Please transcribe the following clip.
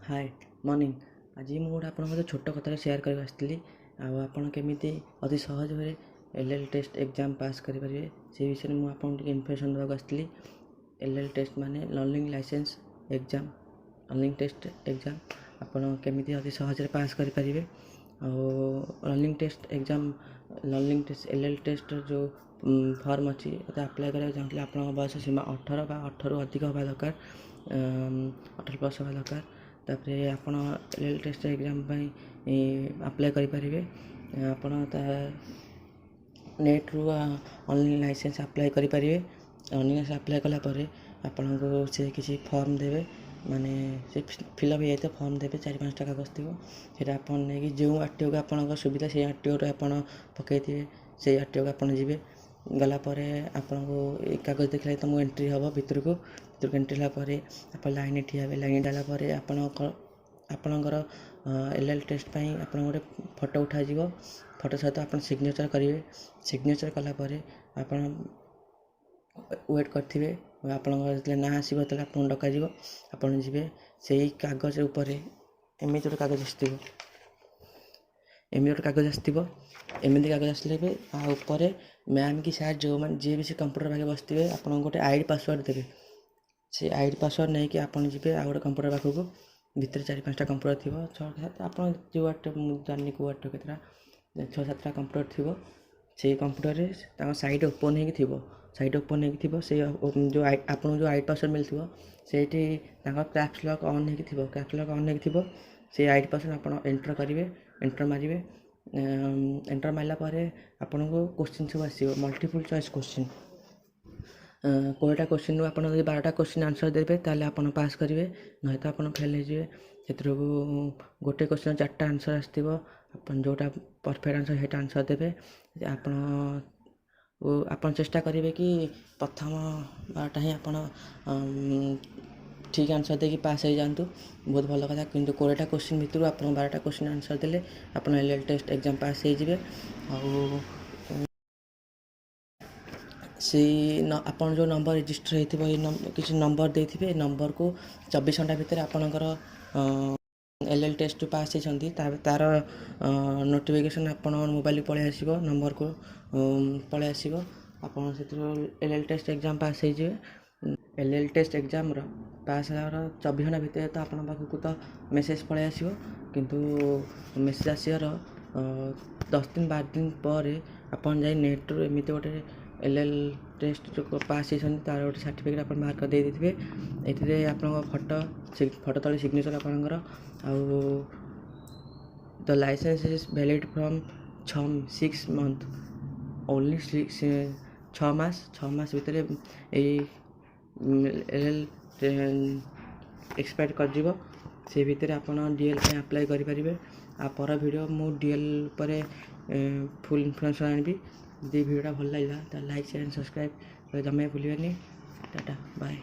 Hi morning. आज ମୁଁ ଗୋଟେ ଆପଣଙ୍କ ସହିତ ଛୋଟ କଥାଟା ସେୟାର କରିବାକୁ ଆସିଥିଲି। ଆଉ ଆପଣ କେମିତି ଅତି ସହଜ ଭାବରେ ଏଲ୍ ଟେଷ୍ଟ ଏକ୍ଜାମ୍ ପାସ୍ କରିପାରିବେ ସେହି ବିଷୟରେ ମୁଁ ଆପଣଙ୍କୁ ଟିକେ ଇନଫର୍ମେସନ୍ ଦେବାକୁ ଆସିଥିଲି। ଏଲ୍ ଟେଷ୍ଟ ମାନେ learning licence exam. Learning test exam ଆପଣ କେମିତି ଅତି ସହଜରେ ପାସ୍ କରିପାରିବେ। ଆଉ learning test exam learning test L ଟେଷ୍ଟର ଯେଉଁ ଫର୍ମ ଅଛି ମୋତେ ଆପ୍ଲାଏ କରିବାକୁ ଚାହୁଁଥିଲେ ଆପଣଙ୍କ ବୟସ ସୀମା 18 ବା 18ରୁ ଅଧିକ ହେବା ଦରକାର। 18+ ହେବା ଦରକାର। ତାପରେ ଆପଣ ଏଲ୍ ଟେଷ୍ଟ ଏକ୍ଜାମ୍ ପାଇଁ ଆପ୍ଲାଏ କରିପାରିବେ। ଆପଣ ତା ନେଟ୍ରୁ ଅନଲାଇନ୍ ଲାଇସେନ୍ସ ଆପ୍ଲାଏ କରିପାରିବେ। ଅନଲାଇନ୍ ଲାଇସେନ୍ସ ଆପ୍ଲାଏ କଲା ପରେ ଆପଣଙ୍କୁ ସେ କିଛି ଫର୍ମ ଦେବେ, ମାନେ ସେ ଫିଲ୍ଅପ୍ ହେଇଯାଇଥିବ ଫର୍ମ ଦେବେ, 4-5ଟା କାଗଜ ଥିବ। ସେଇଟା ଆପଣ ନେଇକି ଯେଉଁ ଆର୍ଟିଓକୁ ଆପଣଙ୍କ ସୁବିଧା ସେଇ ଆର୍ଟିଓରେ ଆପଣ ପକାଇଥିବେ, ସେଇ ଆର୍ଟିଓକୁ ଆପଣ ଯିବେ। ଗଲା ପରେ ଆପଣଙ୍କୁ ଏ କାଗଜ ଦେଖିଲେ ତ ମୁଁ ଏଣ୍ଟ୍ରି ହେବ ଭିତରକୁ ଏଣ୍ଟ୍ରି ହେଲା ପରେ ଆପଣ ଲାଇନ୍ରେ ଠିଆ ହେବେ। ଲାଇନ୍ ହେଲା ପରେ ଆପଣଙ୍କର ଏଲ୍ ଟେଷ୍ଟ ପାଇଁ ଆପଣଙ୍କ ଗୋଟେ ଫଟୋ ଉଠାଯିବ। ଫଟୋ ସହିତ ଆପଣ ସିଗ୍ନେଚର୍ କରିବେ। ସିଗ୍ନେଚର୍ କଲା ପରେ ଆପଣ ୱେଟ୍ କରିଥିବେ। ଆପଣଙ୍କର ଯେତେବେଳେ ନାଁ ଆସିବ ସେତେବେଳେ ଆପଣଙ୍କୁ ଡକାଯିବ। ଆପଣ ଯିବେ। ସେଇ କାଗଜ ଉପରେ ଏମିତି ଗୋଟେ କାଗଜ ଆସିଥିବ। ଏମିତି କାଗଜ ଆସିଲେ ବି ତା ଉପରେ ମ୍ୟାମ୍ କି ସାର୍ ଯେଉଁମାନେ ଯିଏ ବି ସେ କମ୍ପ୍ୟୁଟର ପାଖରେ ବସିଥିବେ ଆପଣଙ୍କୁ ଗୋଟେ ID ପାସୱାର୍ଡ଼ ଦେବେ। ସେ ID ପାସୱାର୍ଡ଼ ନେଇକି ଆପଣ ଯିବେ ଆଉ ଗୋଟେ କମ୍ପ୍ୟୁଟର ପାଖକୁ। ଭିତରେ 4-5ଟା କମ୍ପ୍ୟୁଟର ଥିବ, 6-7 ଆପଣ ଯେଉଁ ଆର୍ଟ ମୁଁ ଜାଣିନି କେଉଁ ଆର୍ଟ କେତେଟା, 6-7ଟା କମ୍ପ୍ୟୁଟର ଥିବ। ସେଇ କମ୍ପ୍ୟୁଟରରେ ତାଙ୍କ ସାଇଟ୍ ଓପନ୍ ହେଇକି ଥିବ। ସେଇ ଯେଉଁ ଆପଣଙ୍କୁ ଯେଉଁ ID ପାସୱାର୍ଡ଼ ମିଳିଥିବ ସେଇଠି ତାଙ୍କ କ୍ୟାପ୍ସ ଲକ୍ ଅନ୍ ହେଇକି ଥିବ। ସେଇ ID ପାସୱାର୍ଡ଼ ଆପଣ ଏଣ୍ଟର୍ କରିବେ, ଏଣ୍ଟର୍ ମାରିବେ। ଏଣ୍ଟର୍ ମାରିଲା ପରେ ଆପଣଙ୍କୁ କୋଶ୍ଚିନ୍ ସବୁ ଆସିବ, ମଲ୍ଟିପୁଲ୍ ଚଏସ୍ କୋଶ୍ଚିନ୍। 20ଟା କୋଶ୍ଚିନ୍ରୁ ଆପଣ ଯଦି 12ଟା କୋଶ୍ଚିନ୍ ଆନ୍ସର୍ ଦେବେ ତାହେଲେ ଆପଣ ପାସ୍ କରିବେ, ନହେଲେ ତ ଆପଣ ଫେଲ୍ ହେଇଯିବେ। ସେଥିରୁ ଗୋଟେ କୋଶ୍ଚିନ୍ର 4ଟା ଆନ୍ସର୍ ଆସିଥିବ। ଆପଣ ଯେଉଁଟା ପରଫେକ୍ଟ ଆନ୍ସର୍ ସେଇଟା ଆନ୍ସର୍ ଦେବେ। ଆପଣ ଚେଷ୍ଟା କରିବେ କି ପ୍ରଥମ 12ଟା ହିଁ ଆପଣ ଠିକ୍ ଆନ୍ସର୍ ଦେଇକି ପାସ୍ ହେଇଯାଆନ୍ତୁ, ବହୁତ ଭଲ କଥା। କିନ୍ତୁ 20ଟା କୋଶ୍ଚିନ୍ ଭିତରୁ ଆପଣ 12ଟା କୋଶ୍ଚିନ୍ ଆନ୍ସର୍ ଦେଲେ ଆପଣ ଏଲ୍ ଟେଷ୍ଟ ଏକ୍ଜାମ୍ ପାସ୍ ହେଇଯିବେ। ଆଉ ଆପଣ ଯେଉଁ ନମ୍ବର ରେଜିଷ୍ଟର ହେଇଥିବ, କିଛି ନମ୍ବର ଦେଇଥିବେ। ଏ ନମ୍ବରକୁ 24 ଘଣ୍ଟା ଭିତରେ ଆପଣଙ୍କର ଏଲ୍ ଟେଷ୍ଟରୁ ପାସ୍ ହେଇଛନ୍ତି ତା'ର ନୋଟିଫିକେସନ୍ ଆପଣଙ୍କ ମୋବାଇଲକୁ ପଳେଇ ଆସିବ, ନମ୍ବରକୁ ପଳେଇ ଆସିବ। ଆପଣ ସେଥିରୁ ଏଲ୍ ଟେଷ୍ଟ ଏକ୍ଜାମ୍ ପାସ୍ ହେଇଯିବେ। ଏଲ୍ ଟେଷ୍ଟ ଏକ୍ଜାମ୍ର ପାସ୍ ହେବାର 24 ଘଣ୍ଟା ଭିତରେ ତ ଆପଣଙ୍କ ପାଖକୁ ତ ମେସେଜ୍ ପଳେଇ ଆସିବ। କିନ୍ତୁ ମେସେଜ୍ ଆସିବାର 10-12 ଦିନ ପରେ ଆପଣ ଯାଇ ନେଟ୍ରୁ ଏମିତି ଗୋଟେ ଏଲ୍ ଟେଷ୍ଟ ଯେଉଁ ପାସ୍ ହେଇଛନ୍ତି ତା'ର ଗୋଟେ ସାର୍ଟିଫିକେଟ୍ ଆପଣ ବାହାର କରି ଦେଇଥିବେ। ଏଥିରେ ଆପଣଙ୍କ ଫଟୋ ତଳେ ସିଗ୍ନେଚର୍ ଆପଣଙ୍କର। ଆଉ the licence is valid from 6 month only 6 ମାସ ଭିତରେ ଏଇ ଏଲ୍ ଏକ୍ସପାୟାର କରିଯିବ। ସେ ଭିତରେ ଆପଣ DL ପାଇଁ ଆପ୍ଲାଏ କରିପାରିବେ। ଆଉ ପର ଭିଡ଼ିଓ ମୁଁ DL ଉପରେ ଫୁଲ୍ ଇନଫର୍ମେସନ୍ ଆଣିବି। ଯଦି ଭିଡ଼ିଓଟା ଭଲ ଲାଗିଲା ତାହେଲେ ଲାଇକ୍, ସେୟାର, ସବସ୍କ୍ରାଇବ୍ ଜମା ଭୁଲିବେନି। Tata bye.